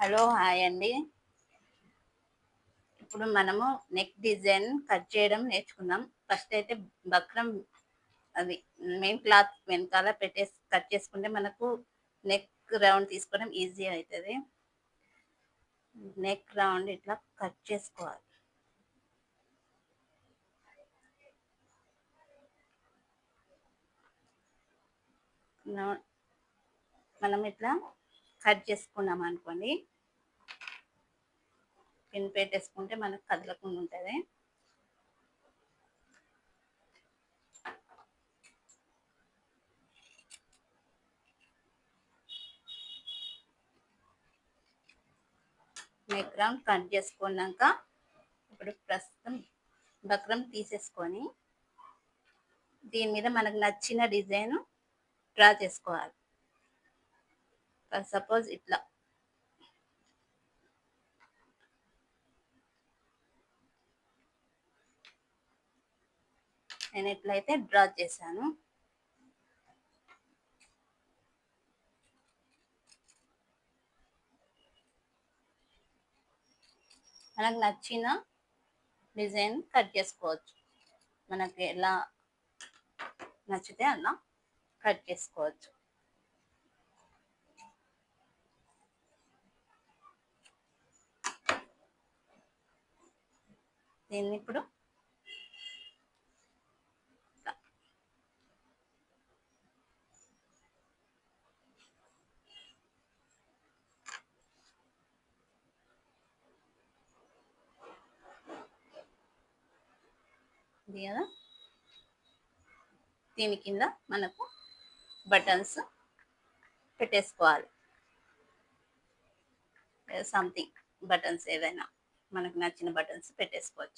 Hello hi అండి. ఇప్పుడు మనము నెక్ డిజైన్ కట్ చేయడం నేర్చుకుందాం. ఫస్ట్ అయితే బక్రం అది మెయిన్ క్లాత్ వెనకాల పెట్టేసి కట్ చేసుకుంటే మనకు నెక్ రౌండ్ తీసుకోవడం ఈజీ అవుతుంది. నెక్ రౌండ్ ఇట్లా కట్ చేసుకోవాలి. మనం ఇట్లా కట్ చేసుకున్నాం అనుకోండి, పిన్ పెట్టేసుకుంటే మనకు కదలకుండా ఉంటుంది. నెక్ రౌండ్ కట్ చేసుకున్నాక ఇప్పుడు ప్రస్తుతం బక్రం తీసేసుకొని దీని మీద మనకు నచ్చిన డిజైన్ డ్రా చేసుకోవాలి. సపోజ్ ఇట్లా నేను ఎట్లయితే డ్రా చేశాను. మనకు నచ్చిన డిజైన్ కట్ చేసుకోవచ్చు. మనకి ఎలా నచ్చితే అలా కట్ చేసుకోవచ్చు. దీన్ని ఇప్పుడు ఇది కదా, దీని కింద మనకు బటన్స్ పెట్టేసుకోవాలి. సంథింగ్ బటన్స్ ఏదైనా మనకు నచ్చిన బటన్స్ పెట్టేసుకోవచ్చు.